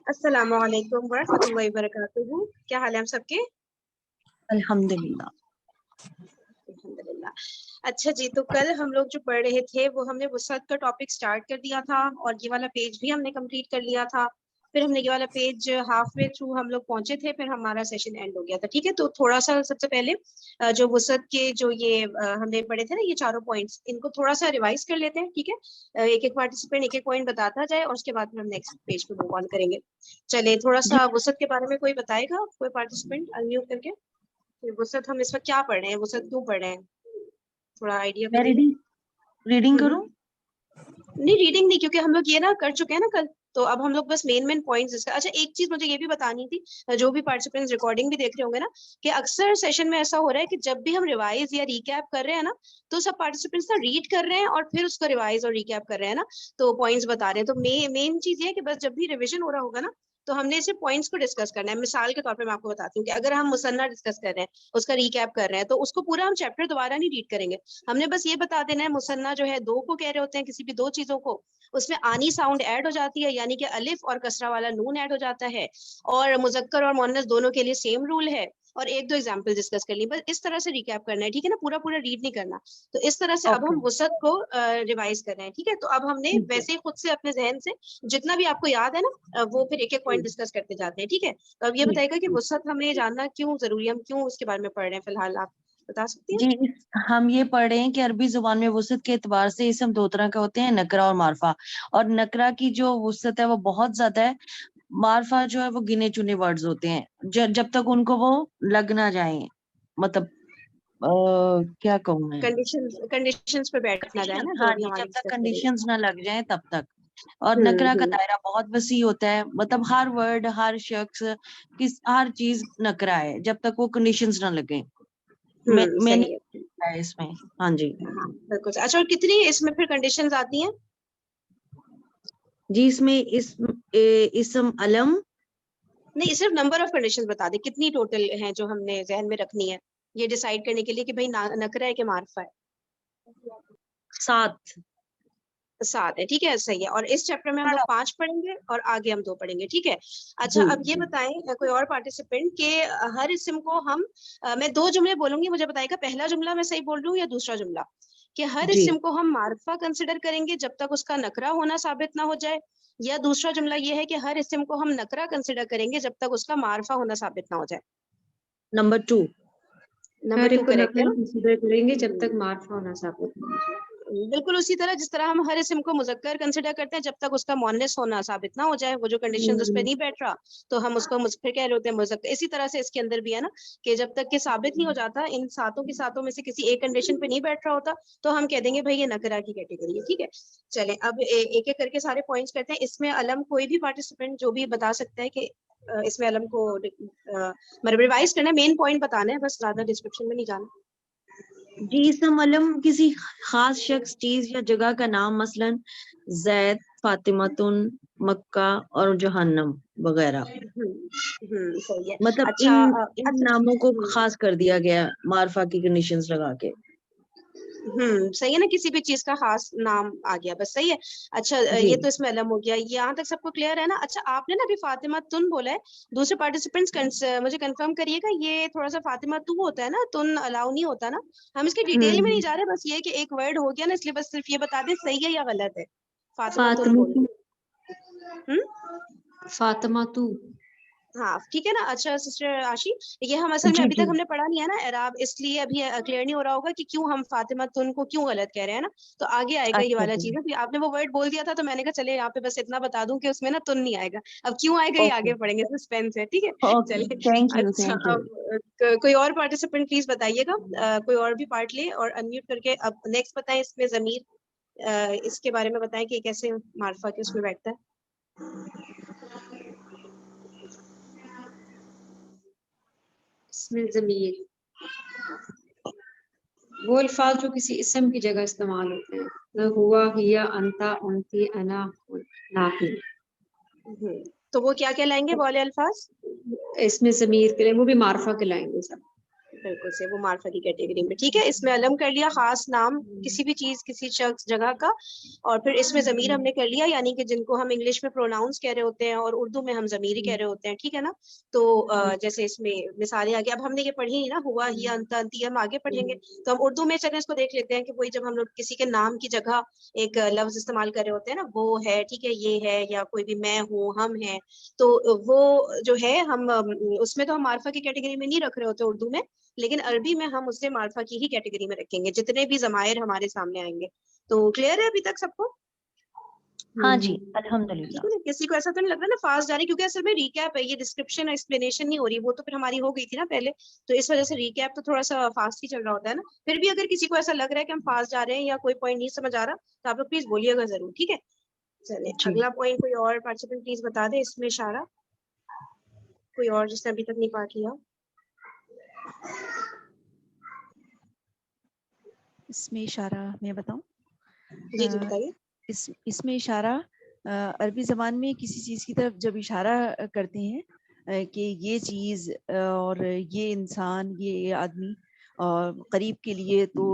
السلام علیکم ورحمۃ اللہ وبرکاتہ. کیا حال ہے ہم سب کے؟ الحمدللہ. الحمدللہ. اچھا جی، تو کل ہم لوگ جو پڑھ رہے تھے وہ ہم نے وسعت کا ٹاپک سٹارٹ کر دیا تھا اور یہ والا پیج بھی ہم نے کمپلیٹ کر لیا تھا. پھر ہم نے یہ والا پیج ہاف وے تھرو ہم لوگ پہنچے تھے، پھر ہمارا سیشن اینڈ ہو گیا تھا. ٹھیک ہے، تو تھوڑا سا سب سے پہلے جو وسعت کے جو یہ ہم نے پڑھے تھے نا، یہ چاروں پوائنٹس، ان کو تھوڑا سا ریوائز کر لیتے ہیں. ٹھیک ہے، ایک ایک پارٹیسپینٹ ایک ایک پوائنٹ بتاتا جائے اور اس کے بعد ہم نیکسٹ پیج پہ موو آن کریں گے. چلے تھوڑا جی سا وسعت کے بارے میں کوئی بتائے گا، کوئی پارٹیسپینٹ انمیوٹ کر کے؟ وسعت ہم اس وقت کیا پڑھ رہے ہیں، وسعت کیوں پڑھ رہے ہیں، تھوڑا آئیڈیا میں بتائیے. ریڈنگ کروں. نہیں ریڈنگ نہیں، کیونکہ ہم لوگ یہ نا کر چکے ہیں نا کل، تو اب ہم لوگ بس مین پوائنٹس. اچھا ایک چیز مجھے یہ بھی بتانی تھی، جو بھی پارٹیسپینٹس ریکارڈنگ بھی دیکھ رہے ہوں گے نا، کہ اکثر سیشن میں ایسا ہو رہا ہے کہ جب بھی ہم ریوائز یا ریکیپ کر رہے ہیں نا، تو سب پارٹیسپینٹس نا ریڈ کر رہے ہیں اور پھر اس کو ریوائز اور ریکیپ کر رہے ہیں نا، تو پوائنٹس بتا رہے ہیں. تو مین چیز یہ ہے کہ بس جب بھی ریویژن ہو رہا ہوگا نا، تو ہم نے اسے پوائنٹس کو ڈسکس کرنا ہے. مثال کے طور پہ میں آپ کو بتاتی ہوں کہ اگر ہم مثنیٰ ڈسکس کر رہے ہیں، اس کا ریکیپ کر رہے ہیں، تو اس کو پورا ہم چیپٹر دوبارہ نہیں ریڈ کریں گے. ہم نے بس یہ بتا دینا ہے مثنیٰ جو ہے دو کو کہہ رہے ہوتے ہیں، کسی بھی دو چیزوں کو، اس میں آنی ساؤنڈ ایڈ ہو جاتی ہے، یعنی کہ الف اور کسرہ والا نون ایڈ ہو جاتا ہے، اور مذکر اور مؤنث دونوں کے لیے سیم رول ہے، اور ایک دو ایگزامپل ڈسکس کر لی. بس اس طرح سے ریکیپ کرنا ہے. ٹھیک ہے نا، پورا ریڈ نہیں کرنا. تو اس طرح سے اب اوکے. ہم وسعت کو ریوائز کر رہے ہیں. ٹھیک ہے، تو اب ہم نے ویسے ہی خود سے اپنے ذہن سے جتنا بھی آپ کو یاد ہے نا، وہ پھر ایک ایک پوائنٹ ڈسکس کرتے جاتے ہیں. ٹھیک ہے، تو اب یہ بتائے گا کہ وسعت ہمیں جاننا کیوں ضروری ہے، ہم کیوں اس کے بارے میں پڑھ رہے ہیں، فی الحال آپ بتا سکتی ہیں؟ جی ہم یہ پڑھ رہے ہیں کہ عربی زبان میں وسعت کے اعتبار سے اسم دو طرح کے ہوتے ہیں، نکرہ اور معرفہ. اور نکرہ کی جو وسعت ہے وہ بہت زیادہ ہے، معرفہ جو ہے وہ گنے چنے ورڈز ہوتے ہیں جب تک ان کو وہ لگ نہ جائیں، مطلب کیا کہوں میں، کنڈیشنز پہ بیٹھ نہ جائے نا، جو ہاں ابھی جی، ہماری جب تک ڈسکس کریں کنڈیشنز نہ لگ جائیں تب تک. اور گے. نکرہ کا دائرہ بہت وسیع ہوتا ہے، مطلب ہر ورڈ، ہر شخص، ہر چیز نکرہ ہے جب تک وہ کنڈیشنز نہ لگیں. میں نے صحیح ہے. اس میں. ہاں جی ہاں بالکل. اچھا، اور کتنی اس میں پھر کنڈیشنز آتی ہیں؟ جی اس میں اسم علم. نہیں، صرف نمبر آف کنڈیشنز بتا دیں، کتنی ٹوٹل ہیں جو ہم نے ذہن میں رکھنی ہے یہ ڈیسائیڈ کرنے کے لیے کہ بھائی نکرہ ہے کہ معرفہ ہے. 7. 7 ہے. ٹھیک ہے، صحیح ہے. اور اس چیپٹر میں ہم لوگ 5 پڑھیں گے اور آگے ہم 2 پڑھیں گے. ٹھیک ہے. اچھا جی اب یہ بتائیں کوئی اور پارٹیسپینٹ کہ ہر اسم کو ہم میں 2 جملے بولوں گی، مجھے بتائے گا پہلا جملہ میں صحیح بول رہی ہوں یا دوسرا جملہ، کہ ہر جی اسم کو ہم معرفہ کنسیڈر کریں گے جب تک اس کا نکرہ ہونا ثابت نہ ہو جائے، یا دوسرا جملہ یہ ہے کہ ہر اسم کو ہم نکرہ کنسیڈر کریں گے جب تک اس کا معرفہ ہونا ثابت نہ ہو جائے. نمبر 2. نمبر 2 کو کریکٹ ہے نقل نا. کنسیڈر کریں گے جب تک معرفہ ہونا ثابت نہ ہو جائے. بالکل اسی طرح جس طرح ہم ہر اسم کو مذکر کنسیڈر کرتے ہیں جب تک اس کا مؤنث ہونا ثابت نہ ہو جائے، وہ جو کنڈیشن اس پہ نہیں بیٹھ رہا تو ہم اس کو پھر کہہ رہے ہوتے ہیں مذکر. اسی طرح سے اس کے اندر بھی ہے نا کہ جب تک کہ ثابت نہیں ہو جاتا، ان ساتوں کی ساتوں میں سے کسی ایک کنڈیشن پہ نہیں بیٹھ رہا ہوتا، تو ہم کہہ دیں گے بھائی یہ نکرہ کی کیٹیگری ہے. ٹھیک ہے، چلیں اب ایک ایک کر کے سارے پوائنٹس کرتے ہیں. اس میں علم کوئی بھی پارٹیسپینٹ جو بھی بتا سکتا ہے کہ اس میں علم کو مطلب ریوائز کرنا ہے، مین پوائنٹ بتانا ہے، بس زیادہ ڈسکرپشن میں نہیں جانا. جی اسم علم کسی خاص شخص، چیز یا جگہ کا نام، مثلا زید، فاطمتن، مکہ اور جہنم وغیرہ. صحیح ہے. مطلب اچھا ان ناموں کو خاص کر دیا گیا معرفہ کی کنڈیشنز لگا کے. صحیح ہے نا، کسی بھی چیز کا خاص نام آ گیا، بس صحیح ہے. اچھا جی یہ تو اس میں علم ہو گیا، یہاں تک سب کو کلیئر ہے نا. اچھا آپ نے نا ابھی فاطمہ تن بولا ہے، دوسرے پارٹیسپینٹس مجھے کنفرم کریے گا، یہ تھوڑا سا فاطمہ تو ہوتا ہے نا، تن الاؤ نہیں ہوتا نا. ہم اس کی ڈیٹیل میں نہیں جا رہے، بس یہ کہ ایک ورڈ ہو گیا نا، اس لیے بس صرف یہ بتا دیں صحیح ہے یا غلط ہے. فاطمہ تن بول فاطمہ تو. ہاں ٹھیک ہے نا. اچھا سسٹر عاشی، یہ ہم اصل میں جی ابھی جی تک ہم نے پڑھا نہیں ہے نا اعراب، اس لیے ابھی کلیئر نہیں ہو رہا ہوگا کہ کیوں ہم فاطمہ تن کو کیوں غلط کہہ رہے ہیں نا. تو آگے آئے گا یہ اچھا والا جی چیز ہے. آپ نے وہ ورڈ بول دیا تھا تو میں نے کہا چلے یہاں پہ بس اتنا بتا دوں کہ اس میں نا تن نہیں آئے گا. اب کیوں آئے گا یہ اوکے آگے پڑھیں گے، سسپینس ہے. ٹھیک ہے اوکے. چلے. تھینک یو اچھا تھینک یو. اب کوئی اور پارٹیسپینٹ پلیز بتائیے گا، کوئی اور بھی پارٹ لے اور انمیوٹ کر کے. اب نیکسٹ بتائیں اس میں ضمیر، اس کے بارے میں بتائیں کہ کیسے معرفہ کے اس میں بیٹھتا ہے. اس میں ضمیر وہ الفاظ جو کسی اسم کی جگہ استعمال ہوتے ہیں، ہوا، ہیا، انتا، انتی، انا، ناحی. تو وہ کیا کہلائیں گے والے الفاظ؟ اس میں ضمیر کے لیے وہ بھی معرفہ کہلائیں گے سب. بالکل سے وہ معرفہ کی کیٹیگری میں. ٹھیک ہے, اس میں علم کر لیا, خاص نام کسی بھی چیز, کسی شخص, جگہ کا. اور پھر اس میں ضمیر ہم نے کر لیا, یعنی کہ جن کو ہم انگلش میں پروناؤنس کہہ رہے ہوتے ہیں اور اردو میں ہم ضمیری کہہ رہے ہوتے ہیں. ٹھیک ہے نا. تو جیسے اس میں مثالیں آگے, اب ہم نے یہ پڑھی ہی نا, ہوا, ہی, انتا, انتی, ہم آگے پڑھیں گے. تو ہم اردو میں چلیں اس کو دیکھ لیتے ہیں کہ وہی جب ہم لوگ کسی کے نام کی جگہ ایک لفظ استعمال کر رہے ہوتے ہیں نا, وہ ہے, ٹھیک ہے, یہ ہے, یا کوئی بھی میں ہوں, ہم ہیں, تو وہ جو ہے ہم اس میں تو ہم معرفہ کی کیٹیگری میں نہیں رکھ رہے ہوتے اردو میں, لیکن عربی میں ہم اسے معرفہ کی ہی کیٹیگری میں رکھیں گے جتنے بھی ضمائر ہمارے سامنے آئیں گے. تو کلیئر ہے ابھی تک سب کو؟ ہاں جی الحمدللہ. کسی کو ایسا تو نہیں لگ رہا نا فاسٹ جا رہی, کیونکہ اصل میں ریکیپ ہے, یہ ڈسکرپشن ایکسپلینیشن نہیں ہو رہی, وہ تو پھر ہماری ہو گئی تھی نا پہلے, تو اس وجہ سے ریکیپ تو تھوڑا سا فاسٹ ہی چل رہا ہوتا ہے نا. پھر بھی اگر کسی کو ایسا لگ رہا ہے کہ ہم فاسٹ جا رہے ہیں یا کوئی پوائنٹ نہیں سمجھ آ رہا, تو آپ لوگ پلیز بولیے گا ضرور. ٹھیک ہے, چلے جی. اگلا پوائنٹ کوئی اور پارٹیسپینٹ پلیز بتا دے. اس میں اشارہ کوئی اور جس نے ابھی تک نہیں پاٹ لیا. اس میں اشارہ میں بتاؤں, جی جی بتائیے. اس میں اشارہ عربی زبان میں کسی چیز کی طرف جب اشارہ کرتے ہیں کہ یہ چیز اور یہ انسان, یہ آدمی قریب کے لیے تو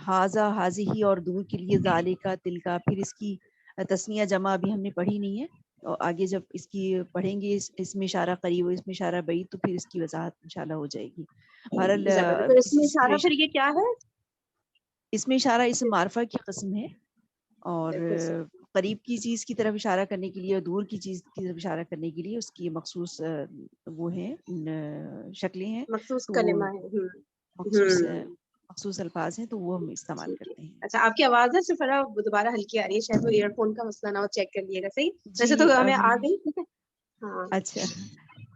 حاضہ حاضی, اور دور کے لیے ذالکا تلکا. پھر اس کی تسنیہ جمع ابھی ہم نے پڑھی نہیں ہے, اور آگے جب اس کی پڑھیں گے اس میں اشارہ قریب اور اس میں اشارہ بعید, تو پھر اس کی وضاحت انشاءاللہ ہو جائے گی. تو اس میں اشارہ پھر یہ کیا ہے؟ اس میں اشارہ اسم معرفہ کی قسم ہے, اور بالکل صحیح. قریب کی چیز کی طرف اشارہ کرنے کے لیے اور دور کی چیز کی طرف اشارہ کرنے کے لیے اس کی مخصوص وہ ہیں شکلیں ہیں, مخصوص تو کلمہ ہے. مخصوص الفاظ ہیں, تو وہ ہم استعمال ٹھیک ہے. کرتے ہیں. اچھا, آپ کی آواز ہے صرف دوبارہ ہلکی آ رہی ہے, شاید وہ ایئر فون کا مسئلہ نہ ہو, چیک کر لیے گا. صحیح, ویسے تو ہمیں آ گئی. ٹھیک ہے, ہاں اچھا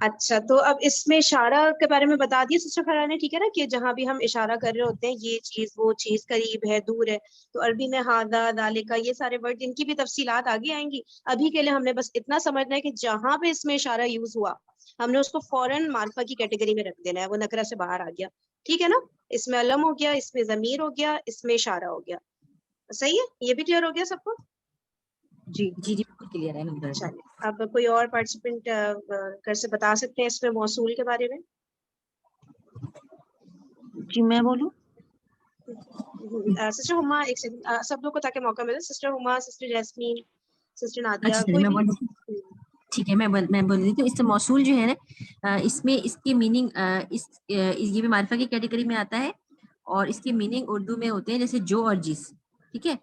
اچھا. تو اب اس میں اشارہ کے بارے میں بتا دیا سسٹر فرحان نے, ٹھیک ہے نا, کہ جہاں بھی ہم اشارہ کر رہے ہوتے ہیں, یہ چیز, وہ چیز, قریب ہے, دور ہے, تو عربی میں ہاذا, ذالکا, یہ سارے ورڈ, ان کی بھی تفصیلات آگے آئیں گی. ابھی کے لیے ہم نے بس اتنا سمجھنا ہے کہ جہاں پہ اس میں اشارہ یوز ہوا, ہم نے اس کو فوراً معرفہ کی کیٹیگری میں رکھ دینا ہے, وہ نکرہ سے باہر آ گیا. ٹھیک ہے نا, اس میں علم ہو گیا, اس میں ضمیر ہو گیا, اس میں اشارہ ہو گیا. صحیح ہے, یہ بھی کلیئر ہو گیا سب کو؟ جی جی جی بالکل کلیئر ہے الحمدللہ. چلیے, اب کوئی اور پارٹیسپینٹ کر سے بتا سکتے ہیں اس میں موصول کے بارے میں؟ جی میں بولوں. سسٹر ہما, ایک سیکنڈ, سب لوگ کو تاکہ موقع ملے. سسٹر ہما, سسٹر جیسمین, سسٹر نادیہ, اچھا کوئی میں بھی. بول رہی ہوں. ٹھیک ہے, میں بول رہی ہوں. تو اس سے موصول جو ہے نا, اس میں اس کی میننگ یہ بھی معرفہ کی کیٹیگری میں آتا ہے, اور اس کے میننگ اردو میں ہوتے ہیں جیسے جو اور جس. ٹھیک ہے,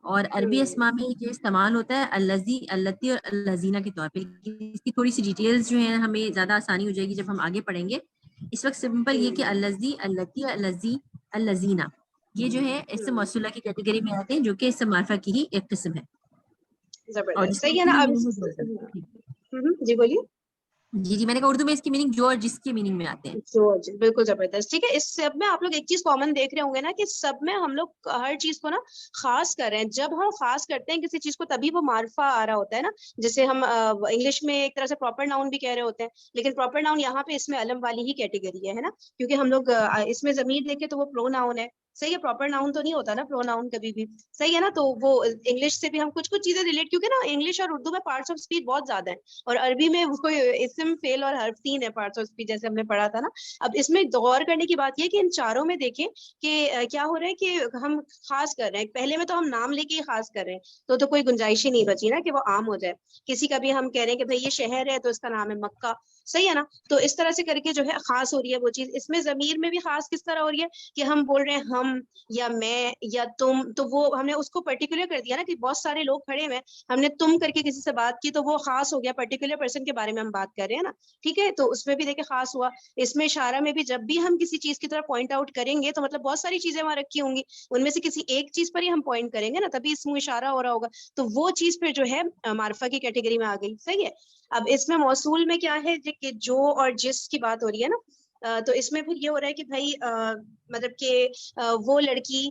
اور عربی اسما میں جو استعمال ہوتا ہے الذی, اللتی اور الذین کے طور پہ. اس کی تھوڑی سی ڈیٹیلز جو ہیں ہمیں زیادہ آسانی ہو جائے گی جب ہم آگے پڑھیں گے. اس وقت سمپل یہ کہ الذی, اللتی, الذی, الذین, یہ جو ہے اس سے موصولہ کی کیٹیگری میں آتے ہیں, جو کہ اس سے معرفہ کی ہی ایک قسم ہے. اور زبردست, جس کی صحیح ہے اردو نا. میں اب میننگ ہے جی بولیے. جی جی, میں نے کہا اردو میں اس کی میننگ جو اور جس کی میننگ میں آتے ہیں. بالکل زبردست. ٹھیک ہے, اس سب میں آپ لوگ ایک چیز کامن دیکھ رہے ہوں گے نا, کہ سب میں ہم لوگ ہر چیز کو نا خاص کر رہے ہیں. جب ہم خاص کرتے ہیں کسی چیز کو, تبھی وہ معرفہ آ رہا ہوتا ہے نا. جیسے ہم انگلش میں ایک طرح سے پراپر ناؤن بھی کہہ رہے ہوتے ہیں, لیکن پراپر ناؤن یہاں پہ اس میں علم والی ہی کیٹیگری ہے نا, کیونکہ ہم لوگ اس میں ضمیر دیکھیں تو وہ پرو ناؤن ہے. صحیح ہے, پراپر ناؤن تو نہیں ہوتا نا پرو ناؤن کبھی بھی. صحیح ہے نا, تو وہ انگلش سے بھی ہم کچھ چیزیں ریلیٹ, کیونکہ نا انگلش اور اردو میں پارٹس آف اسپیچ بہت زیادہ ہیں, اور عربی میں کوئی اسم, فعل اور حرف 3 ہے پارٹس آف اسپیچ, جیسے ہم نے پڑھا تھا نا. اب اس میں غور کرنے کی بات یہ کہ ان چاروں میں دیکھیں کہ کیا ہو رہا ہے کہ ہم خاص کر رہے ہیں. پہلے میں تو ہم نام لے کے ہی خاص کر رہے ہیں, تو کوئی گنجائش ہی نہیں بچی نا کہ وہ عام ہو جائے. کسی کا بھی ہم کہہ رہے ہیں کہ بھائی یہ شہر ہے, تو اس کا نام ہے مکہ. صحیح ہے نا, تو اس طرح سے کر کے جو ہے خاص ہو رہی ہے وہ چیز. اس میں ضمیر میں بھی خاص کس طرح ہو رہی ہے کہ ہم بول رہے ہیں ہم یا میں یا تم, تو وہ ہم نے اس کو پرٹیکولر کر دیا نا, کہ بہت سارے لوگ کھڑے ہوئے, ہم نے تم کر کے کسی سے بات کی, تو وہ خاص ہو گیا, پرٹیکولر پرسن کے بارے میں ہم بات کر رہے ہیں نا. ٹھیک ہے, تو اس میں بھی دیکھیں خاص ہوا. اس میں اشارہ میں بھی جب بھی ہم کسی چیز کی طرف پوائنٹ آؤٹ کریں گے, تو مطلب بہت ساری چیزیں وہاں رکھی ہوں گی, ان میں سے کسی ایک چیز پر ہی ہم پوائنٹ کریں گے نا, تبھی اس میں اشارہ ہو رہا ہوگا. تو وہ چیز پھر جو ہے معرفہ کی کیٹیگری میں آ گئی. صحیح ہے. اب اس میں موصول میں کیا ہے کہ جو اور جس کی بات ہو رہی ہے نا, تو اس میں پھر یہ ہو رہا ہے کہ بھائی مطلب کہ وہ لڑکی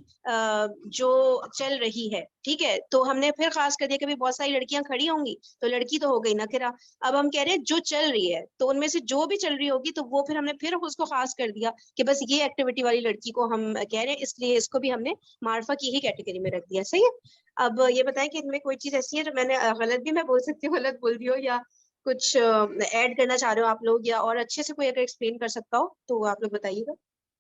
جو چل رہی ہے, ٹھیک ہے, تو ہم نے پھر خاص کر دیا کہ بھی بہت ساری لڑکیاں کھڑی ہوں گی, تو لڑکی تو ہو گئی نکرہ. اب ہم کہہ رہے ہیں جو چل رہی ہے, تو ان میں سے جو بھی چل رہی ہوگی, تو وہ پھر ہم نے پھر اس کو خاص کر دیا کہ بس یہ ایکٹیویٹی والی لڑکی کو ہم کہہ رہے ہیں, اس لیے اس کو بھی ہم نے معرفہ کی ہی کیٹیگری میں رکھ دیا. صحیح ہے. اب یہ بتائیں کہ ان میں کوئی چیز ایسی ہے جو میں نے غلط بھی میں بول سکتی ہوں, غلط بول دی ہو, یا کچھ ایڈ کرنا چاہ رہے ہو آپ لوگ, یا اور اچھے سے کوئی اگر ایکسپلین کر سکتا ہو تو آپ لوگ بتائیے گا.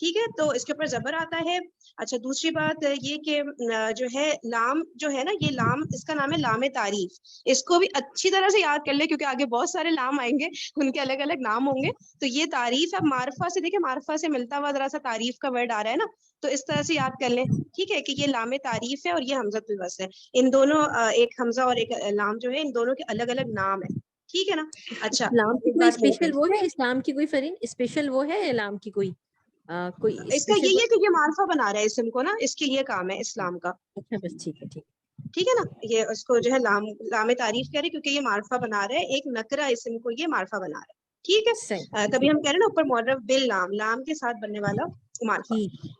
ٹھیک ہے, تو اس کے اوپر زبر آتا ہے. اچھا دوسری بات یہ کہ جو ہے لام جو ہے نا, یہ لام اس کا نام ہے لام تعریف. اس کو بھی اچھی طرح سے یاد کر لیں کیونکہ آگے بہت سارے لام آئیں گے, ان کے الگ الگ نام ہوں گے. تو یہ تعریف اب معرفہ سے, دیکھیں معرفہ سے ملتا ہوا ذرا سا تعریف کا ورڈ آ رہا ہے نا, تو اس طرح سے یاد کر لیں. ٹھیک ہے کہ یہ لام تعریف ہے اور یہ حمزۃ الوصل ہے. ان دونوں ایک حمزہ اور ایک لام جو ہے, ان دونوں کے الگ الگ نام ہے. ٹھیک ہے نا. اچھا اسلام کی ایک کوئی بات اسپیشل وہ ہے, اسلام کی کوئی فرین اسپیشل وہ ہے اسلام کی کوئی کوئی اس کا یہی ہے کہ یہ معرفہ بنا رہا ہے اسم کو نا, اس کے یہ کام ہے اسلام کا. اچھا بس ٹھیک ہے, ٹھیک ہے نا, یہ اس کو جو ہے لام تعریف کہہ رہے کیونکہ یہ معرفہ بنا رہا ہے, ایک نکرہ اسم کو یہ معرفہ بنا رہا ہے. ٹھیک ہے, صحیح. کبھی ہم کہہ رہے ہیں نا اوپر معرف باللام, لام کے ساتھ بننے والا معرفہ.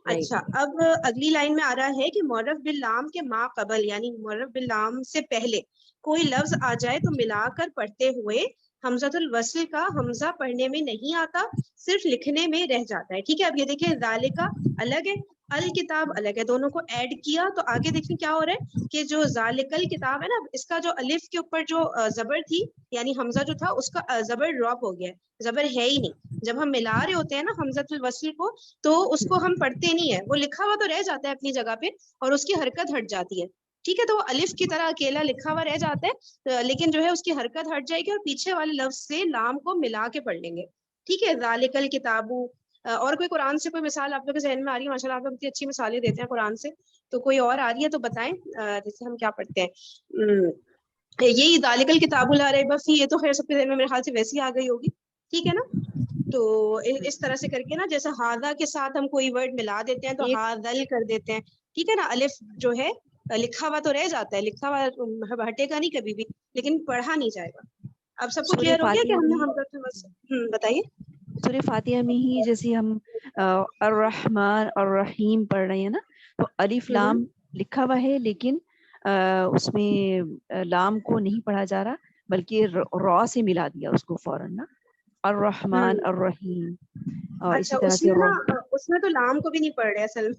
اچھا اب اگلی لائن میں آ رہا ہے کہ معرف باللام کے ما قبل, یعنی معرف باللام سے پہلے کوئی لفظ آ جائے تو ملا کر پڑھتے ہوئے حمزۃ الوصل کا حمزہ پڑھنے میں نہیں آتا, صرف لکھنے میں رہ جاتا ہے. ٹھیک ہے, اب یہ دیکھیں ذالکا الگ ہے, الکتاب الگ ہے, دونوں کو ایڈ کیا تو آگے دیکھیں کیا ہو رہا ہے کہ جو ذالکل کتاب ہے نا, اس کا جو الف کے اوپر جو زبر تھی یعنی حمزہ جو تھا اس کا زبر ڈراپ ہو گیا ہے, زبر ہے ہی نہیں. جب ہم ملا رہے ہوتے ہیں نا حمزۃ الوصل کو تو اس کو ہم پڑھتے نہیں ہے, وہ لکھا ہوا تو رہ جاتا ہے اپنی جگہ پہ اور اس کی حرکت ہٹ جاتی ہے. ٹھیک ہے, تو وہ الف کی طرح اکیلا لکھا ہوا رہ جاتا ہے, لیکن جو ہے اس کی حرکت ہٹ جائے گی اور پیچھے والے لفظ سے لام کو ملا کے پڑھ لیں گے. ٹھیک ہے, ذالکل کتابو. اور کوئی قرآن سے کوئی مثال آپ لوگ کے ذہن میں آ رہی ہے؟ ماشاء اللہ آپ لوگ اتنی اچھی مثالیں دیتے ہیں قرآن سے, تو کوئی اور آ رہی ہے تو بتائیں. جیسے ہم کیا پڑھتے ہیں, یہی ذالکل کتاب لا ریب فیہ, یہ تو خیر سب کے ذہن میں میرے خیال سے ویسی آ گئی ہوگی. ٹھیک ہے نا, تو اس طرح سے کر کے نا, جیسے ہاذا کے ساتھ ہم کوئی ورڈ ملا دیتے ہیں تو ہاذل کر دیتے ہیں. ٹھیک ہے نا, الف جو ہے لکھا ہوا تو رہ جاتا ہے, لکھا ہوا ہٹے گا نہیں کبھی بھی, لیکن پڑھا نہیں جائے گا. اب سب کو سورہ کلیئر ہو گیا کہ فاتحہ ہم نے میں حمزۃ الوصل بتائیے. سورہ فاتحہ میں ہی جیسے ہم الرحمن الرحیم پڑھ رہے ہیں نا, تو الف لام لکھا ہوا ہے لیکن اس میں لام کو نہیں پڑھا جا رہا بلکہ را سے ملا دیا اس کو فوراً نا, الرحمن الرحیم. اور اچھا اسی طرح اس سے میں نا, اس میں تو لام کو بھی نہیں پڑھ رہے اصل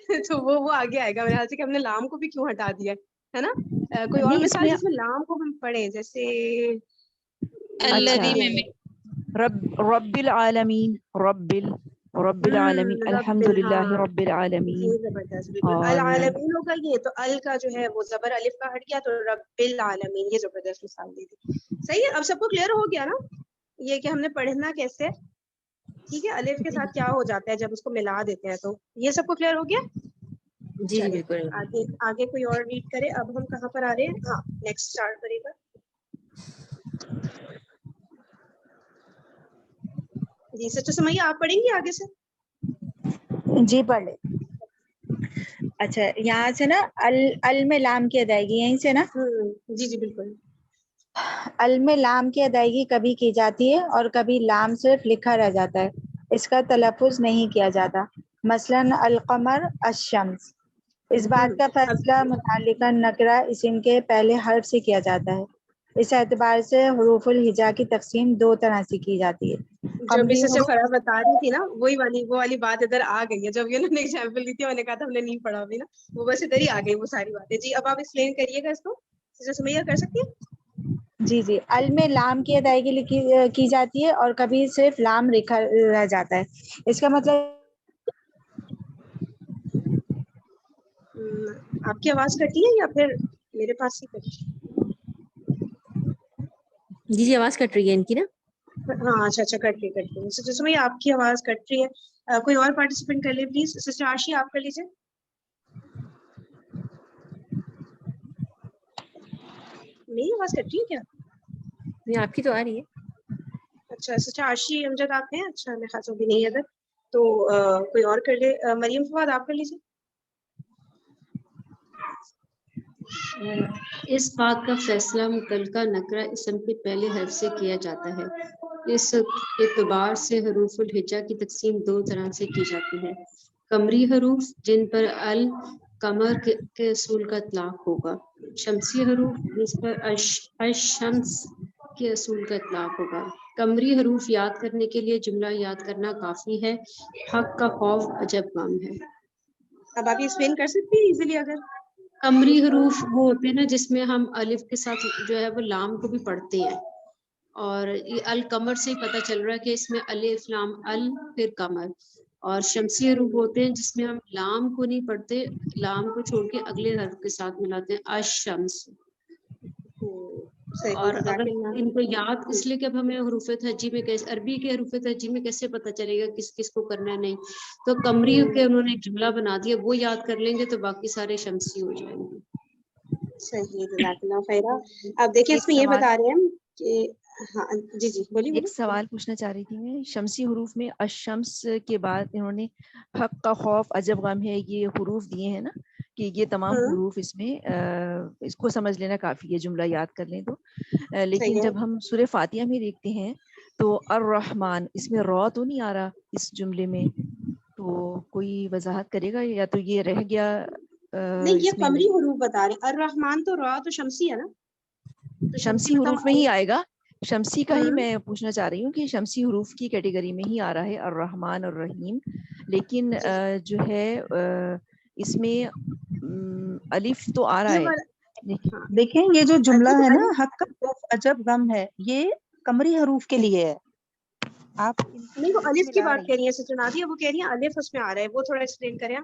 میں تو وہ آگے آئے گا میرے خیال سے کہ ہم نے لام کو بھی کیوں ہٹا دیا ہے نا. کوئی اور نہیں اس مثال جس میں لام کو ہم پڑھیں, جیسے اچھا رب العالمین, رب العالمین, رب الحمد للہ ہاں, رب العالمین. یہ زبردست, بالکل اور العالمین ہوگا یہ, تو ال کا جو ہے وہ زبر الف کا ہٹ گیا تو رب العالمین, یہ زبردست مثال دی تھی. صحیح ہے, اب سب کو کلیئر ہو گیا نا یہ کہ ہم نے پڑھنا کیسے. ٹھیک ہے, الف کے ساتھ کیا ہو جاتا ہے جب اس کو ملا دیتے ہیں, تو یہ سب کو کلیئر ہو گیا. جی چلے بالکل. آگے کوئی اور ریڈ کرے. اب ہم کہاں پر آ رہے ہیں, ہاں نیکسٹ اسٹارٹ کرے گا. جی سچا سمائیے, آپ پڑھیں گی آگے سے. جی پڑھ لے. اچھا یہاں سے نا ال میں لام کی ادائیگی یہیں سے نا. جی جی بالکل. ال میں لام کی ادائیگی کبھی کی جاتی ہے اور کبھی لام صرف لکھا رہ جاتا ہے, اس کا تلفظ نہیں کیا جاتا. مثلاً القمر الشمس. اس بات کا فیصلہ متعلقہ نکرہ اسم کے پہلے حرف سے کیا جاتا ہے. اس اعتبار سے حروف الہجا کی تقسیم دو طرح سے کی جاتی ہے. جو بھی قمری سے حروف فرح بتا رہی تھی نا, وہ والی بات ادھر آ گئی ہے. جب یہ انہوں نے ایگزامپل دی تھی میں نے کہا تھا ہم نے نہیں پڑھا ابھی نا, وہ بس ادھر ہی آ گئی وہ ساری باتیں. جی اب آپ ایکسپلین کریے گا اس کو, سمیہ کر سکتی ہے. جی جی, ال میں لام کی ادائیگی کی جاتی ہے اور کبھی صرف لام لکھا رہ جاتا ہے. اس کا مطلب آپ کی آواز کٹی ہے یا پھر میرے پاس ہی کٹی؟ جی جی آواز کٹ رہی ہے ان کی نا. ہاں اچھا کٹ رہی ہے. سسٹر سمیہ آپ کی آواز کٹ رہی ہے. کوئی اور پارٹیسپینٹ کر لے پلیز. سسٹر عاشی آپ کر لیجیے. میری آواز کٹ رہی ہے کیا؟ نہیں آپ کی تو آ رہی ہے. اچھا سسٹر عاشی امجد آپ ہیں. اچھا میرے خاص بھی نہیں ہے ادھر, تو کوئی اور کر لے. مریم فواد آپ کر لیجیے. اس بات کا فیصلہ متعلقہ نکرہ اسم کے پہلے حرف سے کیا جاتا ہے. اس اعتبار سے حروف الہجا کی تقسیم دو طرح سے کی جاتی ہے. قمری حروف جن پر القمر کے اصول کا اطلاق ہوگا. شمسی حروف جس پر الشمس کے اصول کا اطلاق ہوگا. قمری حروف یاد کرنے کے لیے جملہ یاد کرنا کافی ہے. حق کا خوف عجب غم ہے. اب آپ ایکسپلین کر سکتی ہیں ایزیلی اگر. قمری حروف وہ ہوتے ہیں نا جس میں ہم الف کے ساتھ جو ہے وہ لام کو بھی پڑھتے ہیں, اور یہ القمر سے ہی پتہ چل رہا ہے کہ اس میں الف لام ال پھر قمر, اور شمسی حروف ہوتے ہیں جس میں ہم لام کو نہیں پڑھتے, لام کو چھوڑ کے اگلے حرف کے ساتھ ملاتے ہیں, الشمس. صحیح اور جزاک اگر اللہ. ان کو یاد اس لیے کہ اب ہمیں حروف تہجی میں کیسے, عربی کے حروف تہجی میں کیسے پتہ چلے گا کس کس کو کرنا ہے نہیں, تو قمری کے انہوں نے ایک جملہ بنا دیا, وہ یاد کر لیں گے تو باقی سارے شمسی ہو جائیں گے. صحیح جزاک اللہ خیرہ. اب دیکھیے اس ایک میں یہ سوال بتا رہے ہیں کہ ہاں جی جی بولیے ایک بولیے. سوال پوچھنا چاہ رہی تھی میں. شمسی حروف میں الشمس کے بعد انہوں نے حق کا خوف عجب غم ہے یہ حروف دیے ہیں نا, کہ یہ تمام ہاں حروف اس میں اس کو سمجھ لینا کافی ہے, جملہ یاد کر لیں تو. لیکن صحیح ہے. جب ہم سورہ فاتحہ میں دیکھتے ہیں تو الرحمن, اس میں را تو نہیں آ رہا اس جملے میں, تو کوئی وضاحت کرے گا یا تو یہ رہ گیا نہیں یہ اس میں قمری حروف بتا رہے ہیں. الرحمن تو را تو شمسی ہے نا, تو شمسی شمسی میں تو حروف میں ہی آئے گا. شمسی کا ہی ہاں میں پوچھنا چاہ رہی ہوں کہ شمسی حروف کی کیٹیگری میں ہی آ رہا ہے الرحمن الرحیم, لیکن جو ہے اس میں الف تو آ رہا یہ ہے. والا ہاں دیکھیں یہ جو جملہ دیکھیں ہے نا, الف حق کا خوف عجب غم ہے, یہ قمری حروف کے لیے ہے. آپ نہیں وہ الف کی ملا بات رہی کہہ رہی ہیں سچنا دیا, وہ کہہ رہی ہیں الف اس میں آ رہا ہے, وہ تھوڑا ایکسپلین کریں.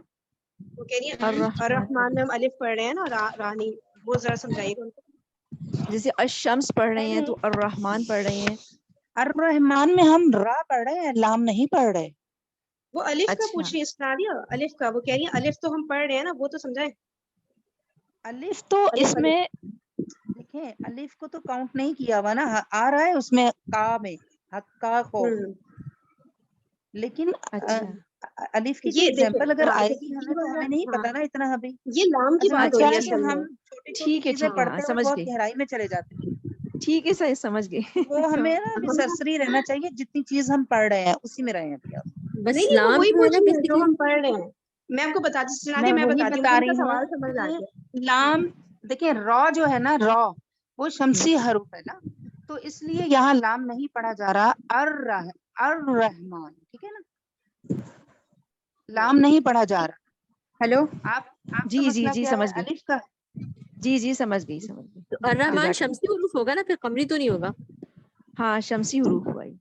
وہ کہہ رہی ہیں الرحمن میں ہم الف پڑھ رہے ہیں نا, رانی وہ ذرا سمجھائیے گا ان کو. جیسے الشمس پڑھ رہے ہیں تو الرحمن پڑھ رہے ہیں. الرحمن میں ہم را پڑھ رہے ہیں, لام نہیں پڑھ رہے. وہ الف کا اچھا پوچھ رہی ہیں سنا دیا, الف کا وہ کہہ رہی ہیں الف تو ہم پڑھ رہے ہیں نا, وہ تو سمجھائیں. الف تو الف اس میں دیکھیں الف کو تو کاؤنٹ نہیں کیا ہوا نا, آ رہا ہے اس میں کا میں حق کا خوف, لیکن اچھا الف کی کوئی یہ دیکھیں ایگزامپل اگر ہاں آئے دیکھیں گی ہمیں یہ تو والا ہمیں نہیں ہاں پتا نا اتنا ابھی. یہ لام کی اصل میں بات ہو کیا رہی ہے ہے کہ اصل میں. ہم چھوٹی چھوٹی ٹھیک ہے چیزیں ٹھیک ہے, پڑھتے ہاں ہیں اور سمجھ بہت گئے, گہرائی میں چلے جاتے ہیں. ٹھیک ہے سر سمجھ گئے. وہ ہمیں نا ابھی سرسری رہنا چاہیے, جتنی چیز ہم پڑھ رہے ہیں اسی میں رہے ہیں ابھی. آپ بس نہیں وہ لام وہی جو ہے پوچھ نا رہی ہیں جو بیسیکلی ہم پڑھ رہے ہیں. میں آپ کو بتاتی سنا دی, میں وہی بتاتی ہوں, بتا مجھے ان کا رہی سوال ہوں سمجھ آ کہ گیا. لام دیکھیں را جو ہے نا, را وہ شمسی حروف ہے نا, تو اس لیے یہاں لام نہیں پڑھا جا رہا, الرحمن, ٹھیک ہے نا, لام نہیں پڑھا جا رہا. ہیلو آپ کا جی جی مسئلہ جی کیا ہے, سمجھ گئی, الف کا. جی جی سمجھ گئی سمجھ گئی. تو الرحمن جزاک اللہ. شمسی حروف ہوگا نا, پھر قمری تو نہیں ہوگا. ہاں شمسی حروف ہوا یہ.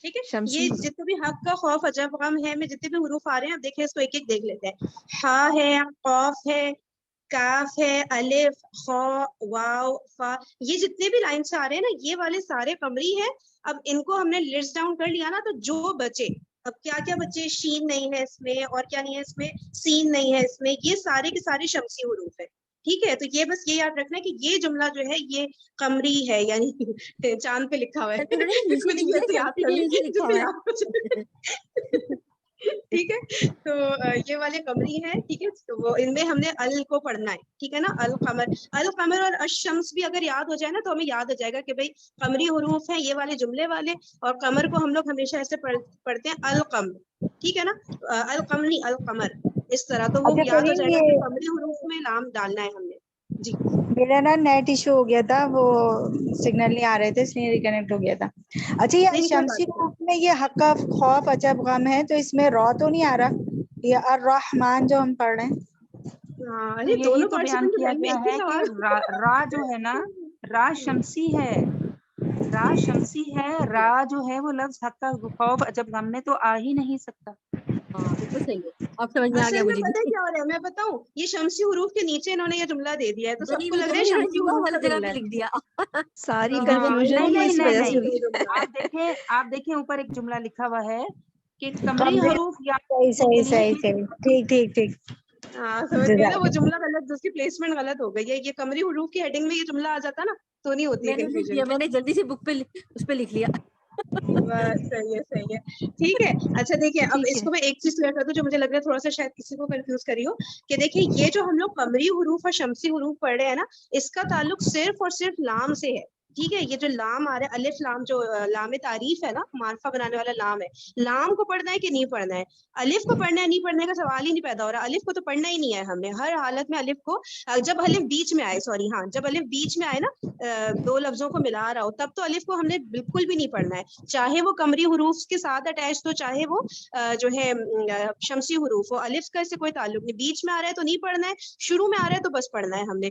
ٹھیک ہے, شمسی یہ حروف. جتنے بھی حق کا خوف عجب غم ہے میں جتنے بھی حروف آ رہے ہیں, آپ دیکھیں اس کو ایک ایک دیکھ لیتے ہیں. ہا ہے, قاف ہے, کاف ہے, الف, خا, واو, فا, یہ جتنے بھی لائن سے آ رہے ہیں نا, یہ والے سارے قمری ہیں. اب ان کو ہم نے لسٹ ڈاؤن کر لیا نا, تو جو بچے اب کیا کیا بچے, شین نہیں ہے اس میں, اور کیا نہیں ہے اس میں, سین نہیں ہے اس میں, یہ سارے کے سارے شمسی حروف ہے. ٹھیک ہے, تو یہ بس یہ یاد رکھنا ہے کہ یہ جملہ جو ہے یہ قمری ہے, یعنی چاند پہ لکھا ہوا ہے. نیچے میں نے یہ تو یاد کر لی لکھا ہوا ہے. ٹھیک ہے, تو یہ والے قمری ہیں. ٹھیک ہے, تو وہ ان میں ہم نے ال کو پڑھنا ہے. ٹھیک ہے نا, القمر, القمر اور الشمس بھی اگر یاد ہو جائے نا تو ہمیں یاد ہو جائے گا کہ بھائی قمری حروف ہیں یہ والے جملے والے, اور قمر کو ہم لوگ ہمیشہ ایسے پڑھتے ہیں القمر. ٹھیک ہے نا, القمر نہیں القمر, اس طرح. تو وہ اچھا یاد ہو کریم, جائے گا یہ کہ قمری حروف میں لام ڈالنا ہے ہم نے. جی میرا نا نیٹ ایشو ہو گیا تھا, وہ سگنل نہیں آ رہے تھے, اس لیے ریکنیکٹ ہو گیا تھا. اچھا یہ نہیں کوئی بات شمسی نہیں. حروف میں یہ حق کا خوف عجب غم ہے, تو اس میں را تو نہیں آ رہا, یہ الرحمن جو ہم پڑھ رہے ہیں. ہاں, تو ارے یہی دونوں تو بیان پارٹیسپینٹ کے کیا ذہن میں گیا ایک ہی ہے کہ سوال. را جو ہے نا, را شمسی ہے, را شمسی ہے. را جو ہے وہ لفظ حق کا خوف عجب غم میں تو آ ہی نہیں سکتا. ہاں بالکل صحیح ہے, اب سمجھ میں آ اصل گیا میں مجھے پتہ ہے بھی. کیا ہو رہا ہے, میں بتاؤں, یہ شمسی حروف کے نیچے انہوں نے یہ جملہ دے دیا ہے, تو سب نہیں کو وہ لگ تو رہا ہے وہی شمسی حروف کا غلط جگہ جملہ پہ ہے. لکھ دیا. ساری ہاں کنفیوژن نہیں ہی نہیں اسی نہیں وجہ سے نہیں, ہوئی. آپ دیکھیں اوپر ایک جملہ لکھا ہوا ہے کہ قمری حروف یاد صحیح کرنے کے صحیح لیے. صحیح صحیح, ٹھیک ٹھیک ٹھیک. ہاں سمجھ گئے نا, وہ جملہ غلط, اس کی پلیسمنٹ غلط ہو گئی ہے. یہ قمری حروف کی ہیڈنگ میں یہ جملہ آ جاتا نا تو نہیں ہوتی ہے میں نے لکھ کنفیوژن. دیا, میں نے جلدی سے بک پہ اس پہ لکھ لیا. بس صحیح ہے صحیح ہے. ٹھیک ہے, اچھا دیکھیے اب ٹھیک اس ہے. کو میں ایک چیز کلیئر کر دوں جو مجھے لگ رہا ہے تھوڑا سا شاید کسی کو کنفیوز کری ہو, کہ دیکھیے یہ جو ہم لوگ قمری حروف اور شمسی حروف پڑھ رہے ہیں نا, اس کا تعلق صرف اور صرف لام سے ہے. ٹھیک ہے, یہ جو لام آ رہا ہے, الف لام, جو لام تعریف ہے نا, معرفہ بنانے والا لام ہے, لام کو پڑھنا ہے کہ نہیں پڑھنا ہے, الف کو پڑھنا ہے نہیں پڑھنے کا سوال ہی نہیں پیدا ہو رہا. الف کو تو پڑھنا ہی نہیں ہے ہم نے ہر حالت میں. الف کو جب الف بیچ میں آئے, سوری ہاں, جب الف بیچ میں آئے نا, دو لفظوں کو ملا رہا ہو, تب تو الف کو ہم نے بالکل بھی نہیں پڑھنا ہے, چاہے وہ قمری حروف کے ساتھ اٹیچ تو, چاہے وہ جو ہے شمسی حروف ہو. الف کا اس سے کوئی تعلق نہیں, بیچ میں آ رہا ہے تو نہیں پڑھنا ہے, شروع میں آ رہا ہے تو بس پڑھنا ہے ہم نے.